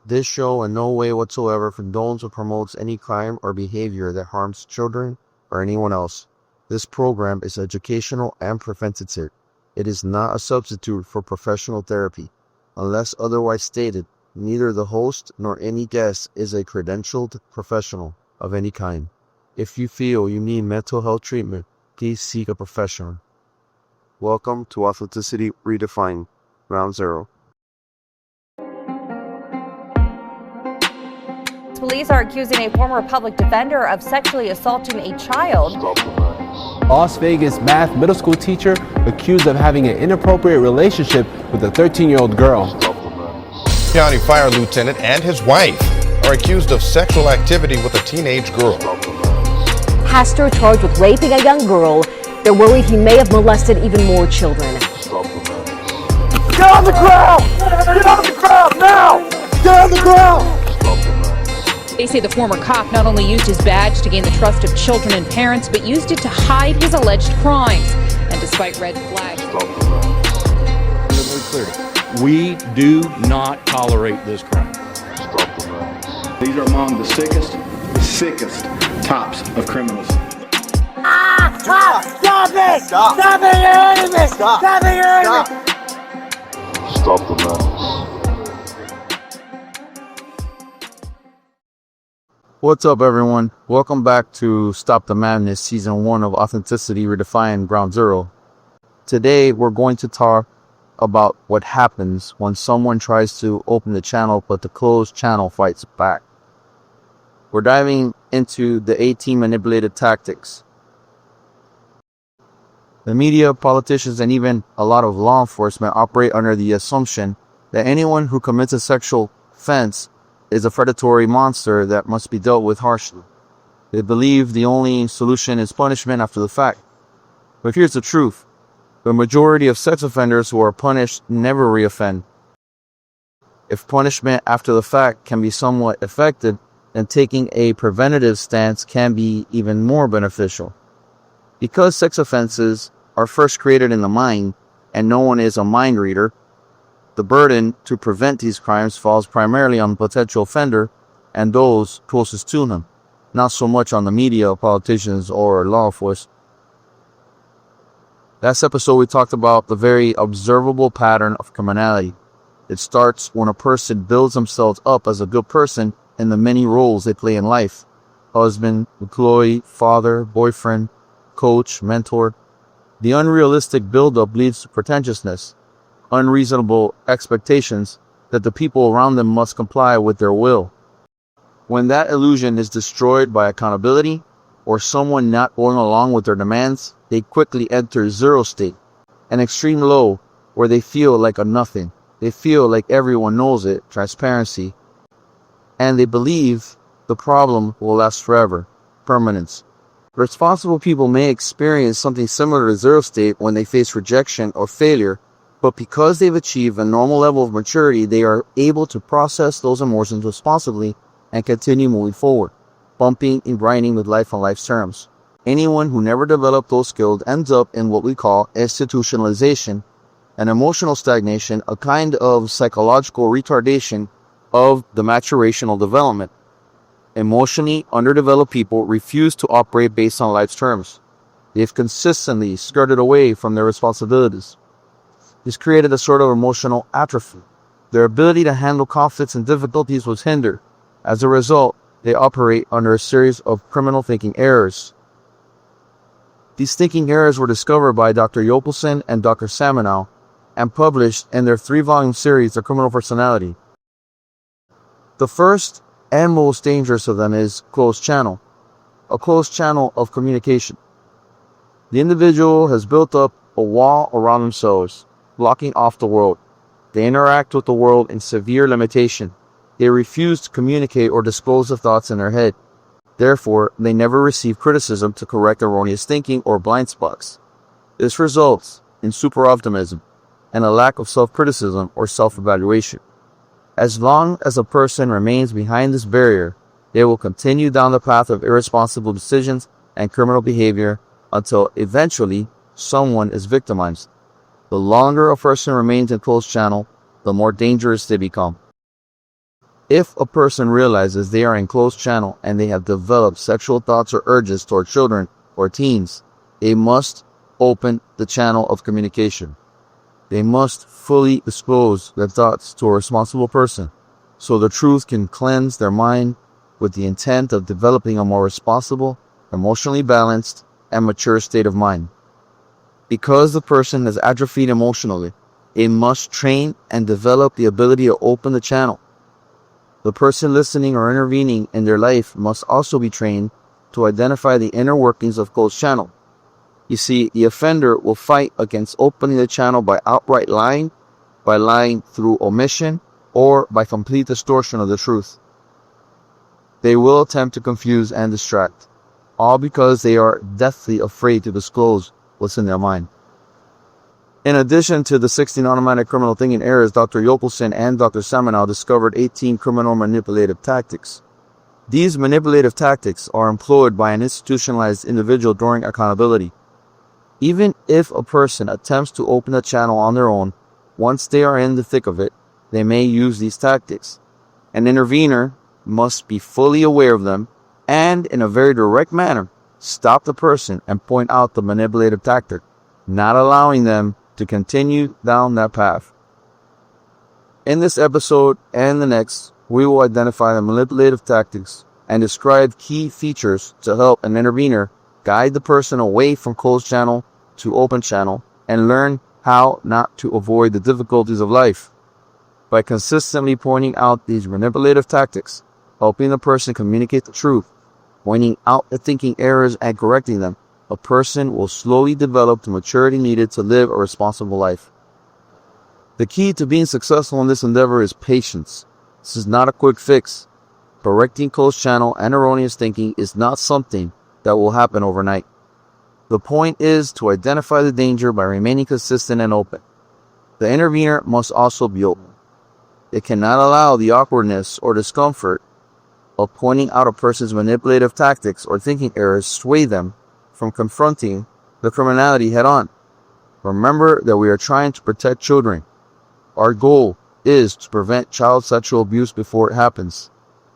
This show in no way whatsoever condones or promotes any crime or behavior that harms children or anyone else. This program is educational and preventative. It is not a substitute for professional therapy. Unless otherwise stated, neither the host nor any guest is a credentialed professional of any kind. If you feel you need mental health treatment, please seek a professional. Welcome to Authenticity Redefined, Ground Zero. Police are accusing a former public defender of sexually assaulting a child. Las Vegas math middle school teacher accused of having an inappropriate relationship with a 13-year-old girl. County Fire Lieutenant and his wife are accused of sexual activity with a teenage girl. Pastor charged with raping a young girl. They're worried he may have molested even more children. Get on the ground! Get on the ground now! Get on the ground! They say the former cop not only used his badge to gain the trust of children and parents, but used it to hide his alleged crimes. And despite red flags, we do not tolerate this crime. These are among the sickest tops of criminals. Stop it! Stop it, you're hurting me! Stop it, you're hurting me! Stop the madness. What's up, everyone? Welcome back to Stop the Madness, Season 1 of Authenticity Redefined, Ground Zero. Today, we're going to talk about what happens when someone tries to open the channel, but the closed channel fights back. We're diving into the 18 manipulated tactics. The media, politicians, and even a lot of law enforcement operate under the assumption that anyone who commits a sexual offense is a predatory monster that must be dealt with harshly. They believe the only solution is punishment after the fact. But here's the truth. The majority of sex offenders who are punished never reoffend. If punishment after the fact can be somewhat effective, then taking a preventative stance can be even more beneficial. Because sex offenses are first created in the mind, and no one is a mind reader, the burden to prevent these crimes falls primarily on the potential offender and those closest to him, not so much on the media, politicians, or law enforcement. Last episode, we talked about the very observable pattern of criminality. It starts when a person builds themselves up as a good person in the many roles they play in life: husband, employee, father, boyfriend, coach, mentor. The unrealistic buildup leads to pretentiousness, unreasonable expectations that the people around them must comply with their will. When that illusion is destroyed by accountability or someone not going along with their demands, they quickly enter zero state, an extreme low where they feel like a nothing. They feel like everyone knows it, transparency, and they believe the problem will last forever, permanence. Responsible people may experience something similar to zero state when they face rejection or failure, but because they've achieved a normal level of maturity, they are able to process those emotions responsibly and continue moving forward, bumping and grinding with life on life's terms. Anyone who never developed those skills ends up in what we call institutionalization, an emotional stagnation, a kind of psychological retardation of the maturational development. Emotionally underdeveloped people refuse to operate based on life's terms. They've consistently skirted away from their responsibilities. This created a sort of emotional atrophy. Their ability to handle conflicts and difficulties was hindered. As a result, they operate under a series of criminal thinking errors. These thinking errors were discovered by Dr. Yopelson and Dr. Samenow and published in their 3-volume series, The Criminal Personality. The first and most dangerous of them is closed channel, a closed channel of communication. The individual has built up a wall around themselves, blocking off the world. They interact with the world in severe limitation. They refuse to communicate or disclose the thoughts in their head. Therefore, they never receive criticism to correct erroneous thinking or blind spots. This results in super optimism and a lack of self-criticism or self-evaluation. As long as a person remains behind this barrier, they will continue down the path of irresponsible decisions and criminal behavior until eventually someone is victimized. The longer a person remains in closed channel, the more dangerous they become. If a person realizes they are in closed channel and they have developed sexual thoughts or urges toward children or teens, they must open the channel of communication. They must fully disclose their thoughts to a responsible person so the truth can cleanse their mind with the intent of developing a more responsible, emotionally balanced, and mature state of mind. Because the person has atrophied emotionally, they must train and develop the ability to open the channel. The person listening or intervening in their life must also be trained to identify the inner workings of closed channel. You see, the offender will fight against opening the channel by outright lying, by lying through omission, or by complete distortion of the truth. They will attempt to confuse and distract, all because they are deathly afraid to disclose what's in their mind. In addition to the 16 automatic criminal thinking errors, Dr. Yokelson and Dr. Semenow discovered 18 criminal manipulative tactics. These manipulative tactics are employed by an institutionalized individual during accountability. Even if a person attempts to open the channel on their own, once they are in the thick of it, they may use these tactics. An intervener must be fully aware of them and, in a very direct manner, stop the person and point out the manipulative tactic, not allowing them to continue down that path. In this episode and the next, we will identify the manipulative tactics and describe key features to help an intervener guide the person away from closed channel to open channel and learn how not to avoid the difficulties of life. By consistently pointing out these manipulative tactics, helping the person communicate the truth, pointing out the thinking errors and correcting them, a person will slowly develop the maturity needed to live a responsible life. The key to being successful in this endeavor is patience. This is not a quick fix. Correcting closed channel and erroneous thinking is not something that will happen overnight. The point is to identify the danger by remaining consistent and open. The intervener must also be open. It cannot allow the awkwardness or discomfort of pointing out a person's manipulative tactics or thinking errors sway them from confronting the criminality head on. Remember that we are trying to protect children. Our goal is to prevent child sexual abuse before it happens.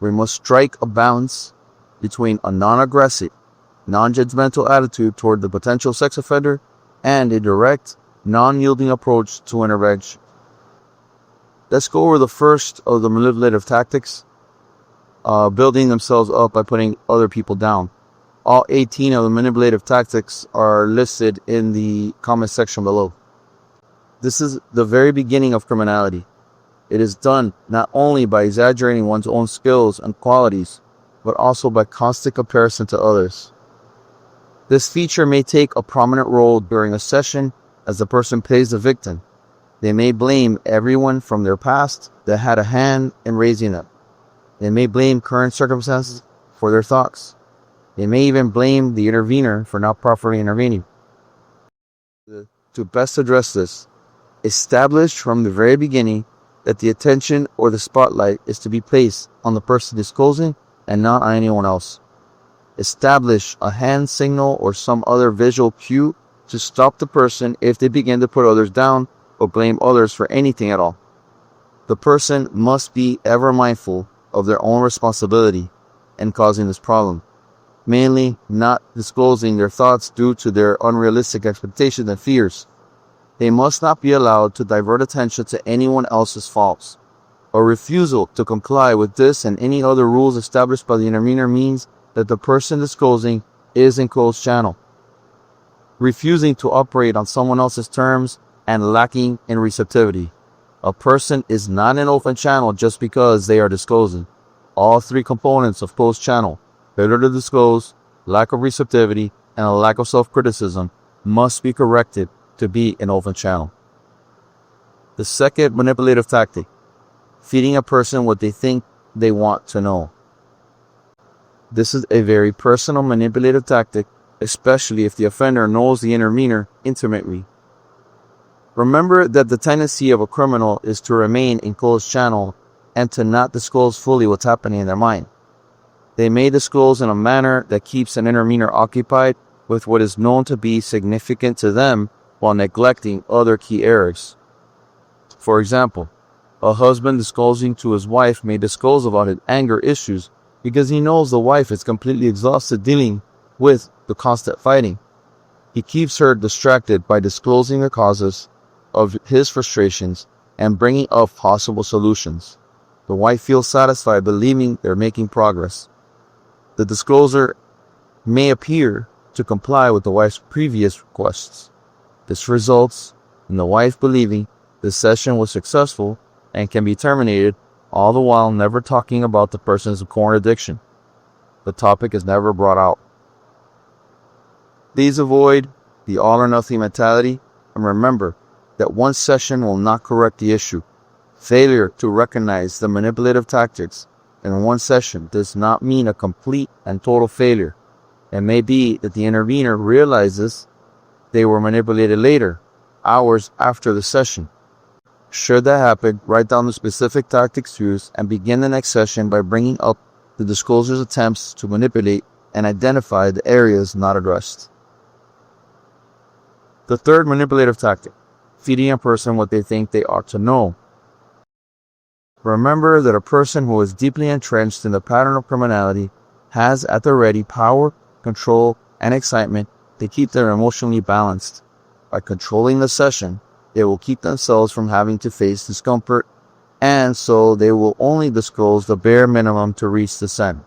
We must strike a balance between a non-aggressive, non-judgmental attitude toward the potential sex offender and a direct, non-yielding approach to intervention. Let's go over the first of the manipulative tactics, building themselves up by putting other people down. All 18 of the manipulative tactics are listed in the comment section below. This is the very beginning of criminality. It is done not only by exaggerating one's own skills and qualities, but also by constant comparison to others. This feature may take a prominent role during a session as the person plays the victim. They may blame everyone from their past that had a hand in raising them. They may blame current circumstances for their thoughts. They may even blame the intervener for not properly intervening. To best address this, establish from the very beginning that the attention or the spotlight is to be placed on the person disclosing and not on anyone else. Establish a hand signal or some other visual cue to stop the person if they begin to put others down or blame others for anything at all. The person must be ever mindful of their own responsibility in causing this problem, mainly not disclosing their thoughts due to their unrealistic expectations and fears. They must not be allowed to divert attention to anyone else's faults. A refusal to comply with this and any other rules established by the intervener means that the person disclosing is in closed channel. Refusing to operate on someone else's terms and lacking in receptivity. A person is not in open channel just because they are disclosing. All three components of closed channel, failure to disclose, lack of receptivity, and a lack of self-criticism, must be corrected to be an open channel. The second manipulative tactic, feeding a person what they think they want to know. This is a very personal manipulative tactic, especially if the offender knows the intervener intimately. Remember that the tendency of a criminal is to remain in closed channel and to not disclose fully what's happening in their mind. They may disclose in a manner that keeps an intervener occupied with what is known to be significant to them while neglecting other key areas. For example, A husband disclosing to his wife may disclose about his anger issues because he knows the wife is completely exhausted dealing with the constant fighting. He keeps her distracted by disclosing the causes of his frustrations and bringing up possible solutions. The wife feels satisfied believing they're making progress. The disclosure may appear to comply with the wife's previous requests. This results in the wife believing the session was successful and can be terminated, all the while never talking about the person's core addiction. The topic is never brought out. Please avoid the all or nothing mentality and remember that one session will not correct the issue. Failure to recognize the manipulative tactics in one session does not mean a complete and total failure. It may be that the intervener realizes they were manipulated later, hours after the session. Should that happen, write down the specific tactics used and begin the next session by bringing up the discloser's attempts to manipulate and identify the areas not addressed. The third manipulative tactic, feeding a person what they think they ought to know. Remember that a person who is deeply entrenched in the pattern of criminality has at the ready power, control, and excitement to keep them emotionally balanced. By controlling the session, they will keep themselves from having to face discomfort, and so they will only disclose the bare minimum to reach the center.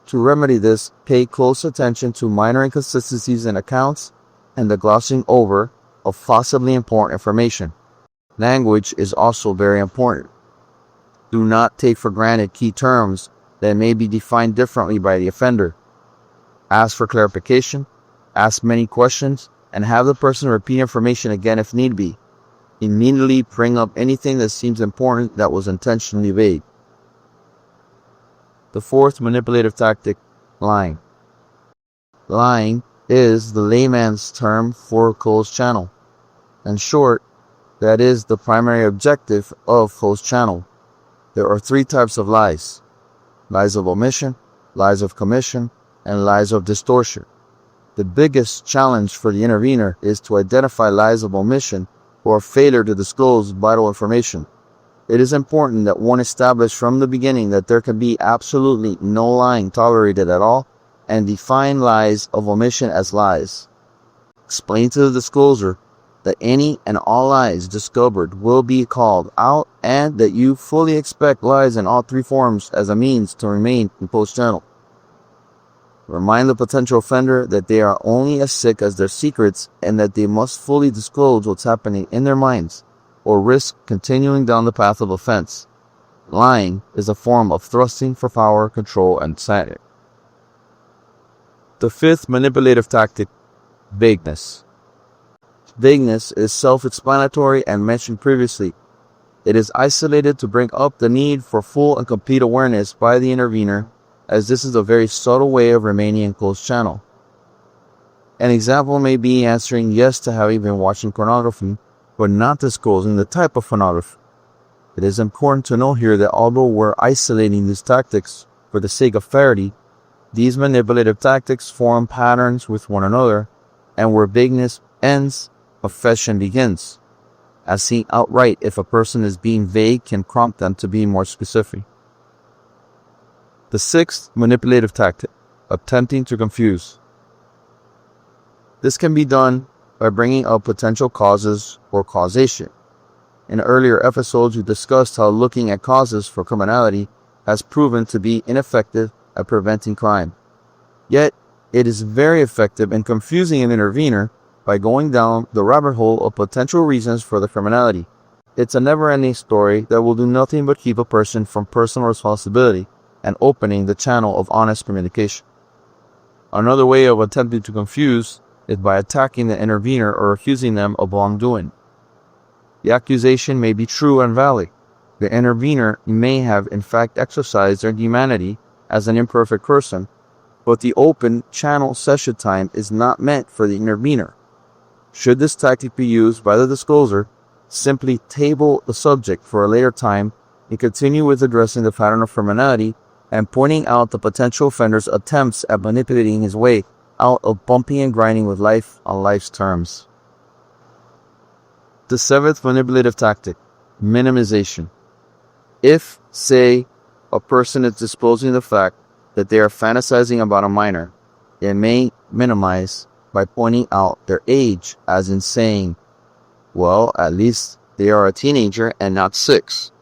To remedy this, pay close attention to minor inconsistencies in accounts and the glossing over of possibly important information. Language is also very important. Do not take for granted key terms that may be defined differently by the offender. Ask for clarification, ask many questions, and have the person repeat information again if need be. Immediately bring up anything that seems important that was intentionally vague. The fourth manipulative tactic, lying. Lying is the layman's term for closed channel. In short, that is the primary objective of closed channel. There are three types of lies: lies of omission, lies of commission, and lies of distortion. The biggest challenge for the intervener is to identify lies of omission or failure to disclose vital information. It is important that one establish from the beginning that there can be absolutely no lying tolerated at all, and define lies of omission as lies. Explain to the discloser that any and all lies discovered will be called out and that you fully expect lies in all three forms as a means to remain in closed channel. Remind the potential offender that they are only as sick as their secrets and that they must fully disclose what's happening in their minds or risk continuing down the path of offense. Lying is a form of thrusting for power, control, and sanity. The fifth manipulative tactic, vagueness. Vagueness is self-explanatory and mentioned previously. It is isolated to bring up the need for full and complete awareness by the intervener, as this is a very subtle way of remaining in closed channel. An example may be answering yes to having been watching pornography, but not disclosing the type of pornography. It is important to know here that although we're isolating these tactics for the sake of clarity, these manipulative tactics form patterns with one another, and where vagueness ends, confession begins. As seen outright, if a person is being vague, can prompt them to be more specific. The sixth manipulative tactic, attempting to confuse. This can be done by bringing up potential causes or causation. In earlier episodes, we discussed how looking at causes for criminality has proven to be ineffective at preventing crime. Yet, it is very effective in confusing an intervener by going down the rabbit hole of potential reasons for the criminality. It's a never-ending story that will do nothing but keep a person from personal responsibility and opening the channel of honest communication. Another way of attempting to confuse is by attacking the intervener or accusing them of wrongdoing. The accusation may be true and valid. The intervener may have in fact exercised their humanity as an imperfect person, but the open channel session time is not meant for the intervener. Should this tactic be used by the discloser, simply table the subject for a later time and continue with addressing the pattern of criminality and pointing out the potential offender's attempts at manipulating his way out of bumping and grinding with life on life's terms. The seventh manipulative tactic, Minimization. If, say, a person is disclosing the fact that they are fantasizing about a minor, they may minimize by pointing out their age, as in saying, well, at least they are a teenager and not 6.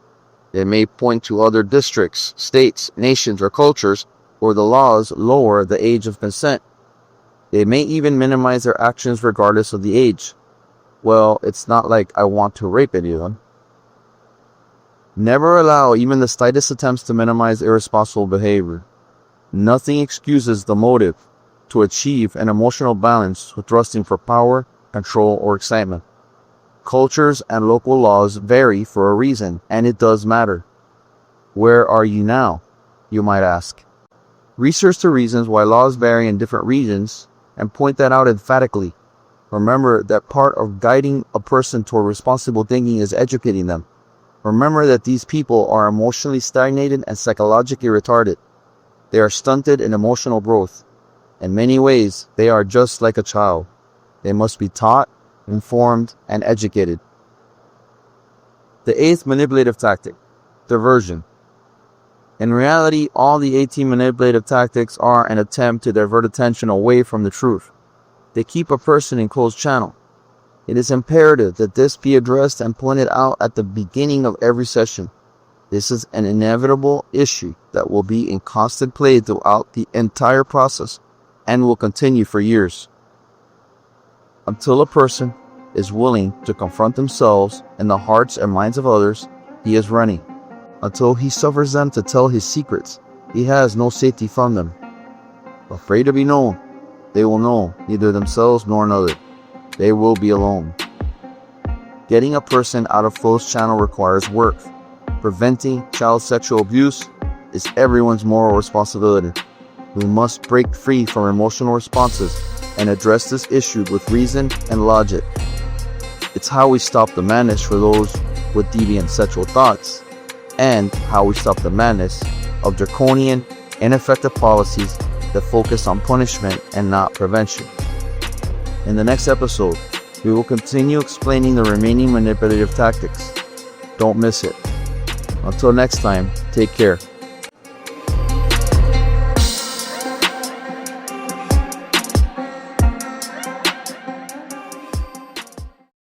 They may point to other districts, states, nations, or cultures where the laws lower the age of consent. They may even minimize their actions regardless of the age. Well, it's not like I want to rape anyone. Never allow even the slightest attempts to minimize irresponsible behavior. Nothing excuses the motive to achieve an emotional balance with thrusting for power, control, or excitement. Cultures and local laws vary for a reason, and it does matter. Where are you now, you might ask? Research the reasons why laws vary in different regions and point that out emphatically. Remember that part of guiding a person toward responsible thinking is educating them. Remember that these people are emotionally stagnated and psychologically retarded. They are stunted in emotional growth. In many ways, they are just like a child. They must be taught, informed, and educated. The 8th manipulative tactic, diversion. In reality, all the 18 manipulative tactics are an attempt to divert attention away from the truth. They keep a person in closed channel. It is imperative that this be addressed and pointed out at the beginning of every session. This is an inevitable issue that will be in constant play throughout the entire process and will continue for years. Until a person is willing to confront themselves and the hearts and minds of others, he is running. Until he suffers them to tell his secrets, he has no safety from them. Afraid to be known, they will know neither themselves nor another. They will be alone. Getting a person out of closed channel requires work. Preventing child sexual abuse is everyone's moral responsibility. We must break free from emotional responses and address this issue with reason and logic. It's how we stop the madness for those with deviant sexual thoughts, and how we stop the madness of draconian, ineffective policies that focus on punishment and not prevention. In the next episode, we will continue explaining the remaining manipulative tactics. Don't miss it. Until next time, take care.